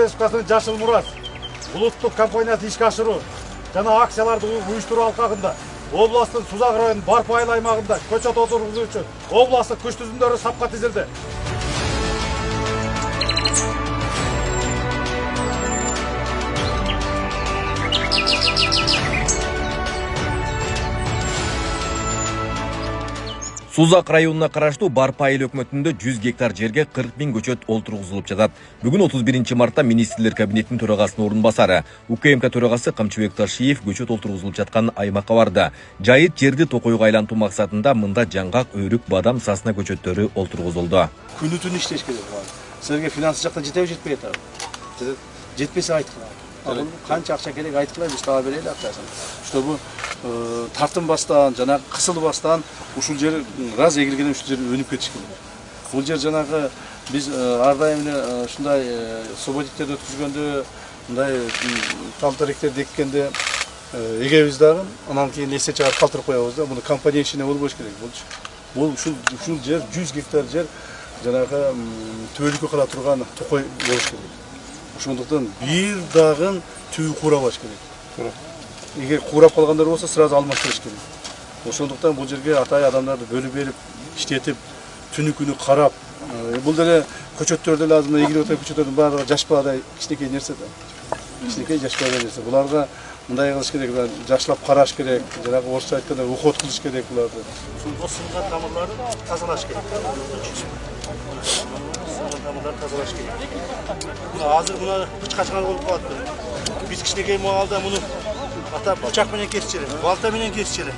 Республикасынын Жашыл Мурас улуттук компаниясы ишке ашыруу жана акцияларды уюштуруу алкагында областтын Сузак районунун Барпы айыл аймагында көчөт отургузуучу областтык күч түзүмдөрү сапка тизилди. Сузак районуна караштуу Барпы айыл өкмөтүндө 100 гектар жерге 40 000 көчөт олтургузулуп жатат. Бүгүн 31 мартта министрлер кабинетинин төрагасынын орун басары УКМК төрагасы Камчыбек Ташиев көчөт олтургузулуп жаткан аймакка барды. Жайыт жерди токойго айлантуу максатында мында жаңгак, өрүк, бадам, сасна көчөттөрү олтургузулду. Күнү түнү иштеш керек. Силерге финанс жактан жетеби жетпей атабы. Жетпесе айткыла. Канча акча керек айткыла, биз таба берели акчасын. Чтобы тартынбастан, жана кысылбастан ушул жер раз эгилген ушул жер өнүп кетиш керек. Бул жер жанагы биз ар дайым ушундай субботиктерди өткүзгөндө, мындай тамтаректерди эккенде эгебиз дагы, анан кийин эсте чыгарып калтырып коебуз да. Муну компания ишине болбош керек. Бул ушул жер 100 гектар жер жанагы төөлүккө кала турган токой болуш керек. Ошондуктан бир дагы түбү куурабаш керек. Эгер куурап калгандар болсо, сразу алмаштырыш керек. Ошондуктан бул жерге атай адамдарды бөлүп берип, иштетип, түнү күнү карап, бул деле көчөттөр деле азыр эгилип отурган көчөттөрдүн баардыгы жашпадай кичинекей нерсе да. Кичинекей жашпадай нерсе. Буларга мындай кылыш керек, жакшылап караш керек, жанагы орусча айтканда уход кылыш керек буларды. Ушул сынган тамырларды тазалаш керек. Тамырларды тазалаш керек. Азыр мына бычкачкан болуп калат. Биз кичинекей маалда муну ата бычак менен кесчеле, балта менен кесчеле.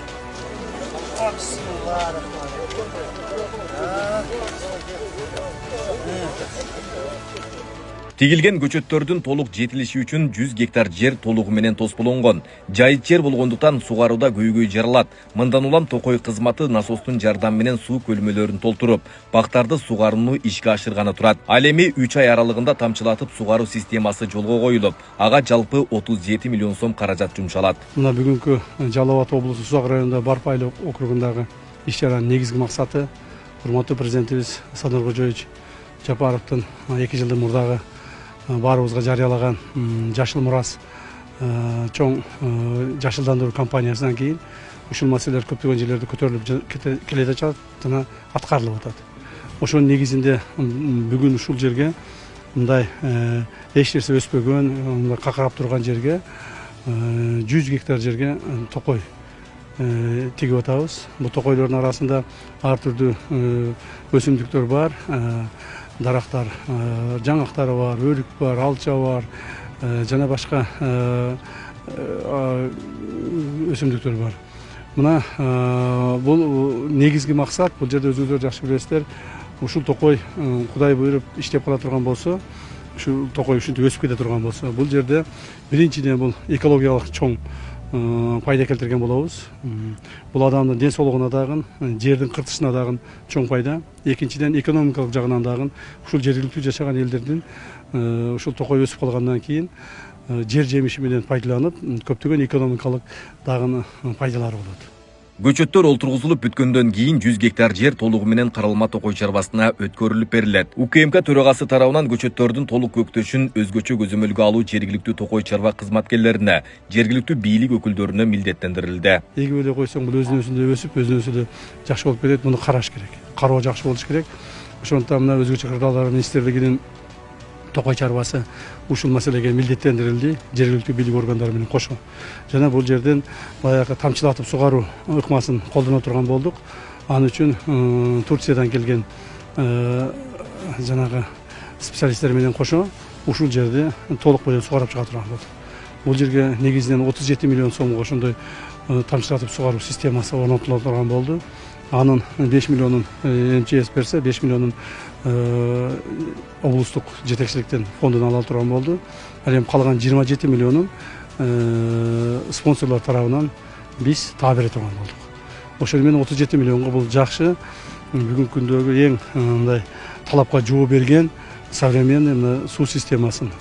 Тигилген көчөттөрдүн толук жетилиши үчүн 100 гектар жер толугу менен тоспологон. Жайыт жер болгондуктан сугарууда көйгөй жаралат. Мындан улам токой кызматы насостун жардамы менен суу көлмөлөрүн толтуруп, бактарды сугарууну ишке ашырганы турат. Ал эми 3 ай аралыгында тамчылатып сугаруу системасы жолго коюлуп, ага жалпы 37 миллион сом каражат жумшалат. Мына бүгүнкү Жалал Абад облусу Сузак районунда Барпы айыл округундагы иш-чаранын негизги максаты урматтуу президентибиз Садыр Кожоевич Жапаровдун 2 жылдын мурдагы баарыбызга жарыялаган Жашыл Мурас чоң жашылдандыруу кампаниясынан кийин ушул маселелер көптөгөн жерлерде көтөрүлүп келе жатат жана аткарылып атат. Ошонун негизинде бүгүн ушул жерге мындай эч нерсе өспөгөн, какырап турган жерге 100 гектар жерге токой тигип атабыз. Бул токойлордун арасында ар түрдүү өсүмдүктөр бар. Дарактар, жаңактары бар, өрүк бар, алча бар, жана башка өсүмдүктөр бар. Мына бул негизги максат, бул жерде өзүңүздөр жакшы билесиздер, ушул токой Кудай буйруп иштеп кала турган болсо, ушул токой ушинтип өсүп кете турган болсо, бул жерде биринчиден бул экологиялык чоң пайда келтирген болобуз. Бул адамдын ден соолугуна дагы, жердин кыртышына дагы чоң пайда. Экинчиден экономикалык жагынан дагы ушул жергиликтүү жашаган элдердин ушул токой өсүп калгандан кийин жер жемиши менен пайдаланып, көптөгөн экономикалык дагы пайдалары болот. Көчөттөр олтургузулуп бүткөндөн кийин 100 гектар жер толугу менен каралма токой чарбасына өткөрүлүп берилет. УКМК төрагасы тарабынан көчөттөрдүн толук көктөшүн өзгөчө көзөмөлгө алуу жергиликтүү токой чарба кызматкерлерине, жергиликтүү бийлик өкүлдөрүнө милдеттендирилди. Эгип эле койсоң бул өзүнө өсүп, өзүнө жакшы болуп кетет, муну караш керек. Кароо жакшы болуш керек. Ошондуктан мына өзгөчө кырдаалдар министрлигинин токой чарбасы ушул маселеге милдеттендирилди, жергиликтүү бийлик органдары менен кошо. Жана бул жерден баягы тамчылатып сугаруу ыкмасын колдоно турган болдук. Ал үчүн Турциядан келген жанагы специалисттер менен кошо ушул жерди толук менен сугарып чыга турган болдук. Бул жерге негизинен 37 миллион сомго ошондой тамчылатып сугаруу системасы орнотула турган болду. Анын 5 миллионун МЧС берсе, 5 миллионун облустук жетекчиликтен фондун ала турган болду. Ал эми калган 27 миллионун спонсорлор тарабынан биз таап бере турган болдук. Ошол менен 37 миллионго бул жакшы, бүгүнкү күндөгү эң мындай талапка жооп берген современный суу системасын,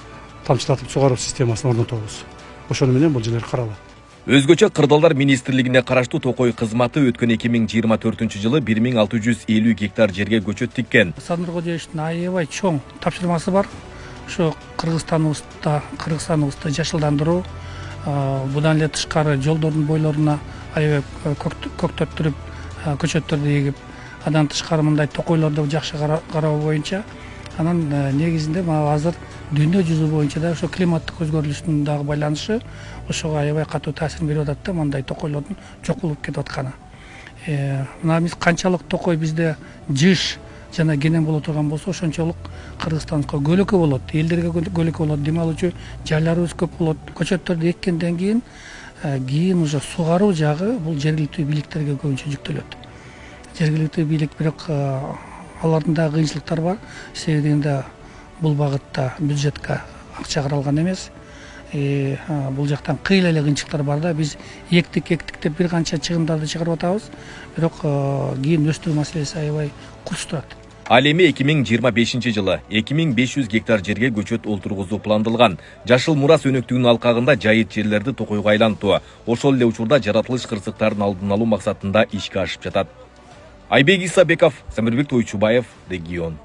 тамчылатып сугаруу системасын орнотобуз. Ошону менен бул жерлер каралат. Өзгөчө кырдаалдар министрлигине караштуу токой кызматы өткөн 2024-жылы 1650 гектар жерге көчөт тиккен. Садыр Кожоевичтин аябай чоң тапшырмасы бар. ошо Кыргызстаныбызды жашылдандыруу, будан эле тышкары жолдордун бойлоруна аябай көктөттүрүп, көчөттөрдү эгип, андан тышкары мындай токойлорду жакшы кароо боюнча, анан негизинде мына азыр дүйнө жүзү боюнча да ошо климаттык өзгөрүлүштүн дагы байланышы ошого аябай катуу таасирин берип атат да, мындай токойлордун жок болуп кетип атканы. Мына биз канчалык токой бизде жыш жана кенен боло турган болсо, ошончолук Кыргызстанга көлөкө болот, элдерге көлөкө болот, дем алуучу жайларыбыз көп болот. Көчөттөрдү эккенден кийин уже сугаруу жагы бул жергиликтүү бийликтерге көбүнчө жүктөлөт. Жергиликтүү бийлик бирок алардын да кыйынчылыктары бар. Себеби дегенде бул багытта бюджетке акча каралган эмес. Бул жактан кыйла эле кыйынчылыктар бар да. Биз эктик деп бир канча чыгымдарды чыгарып атабыз. Бирок кийин өстүрүү маселеси аябай курч турат. Ал эми 2025-жылы 2500 гектар жерге көчөт олтургузуу пландалган. Жашыл мурас өнөктүгүнүн алкагында жайыт жерлерди токойго айлантуу, ошол эле учурда жаратылыш кырсыктарын алдын алуу максатында ишке ашып жатат. Айбек Исабеков, Самирбек Тойчубаев, Регион.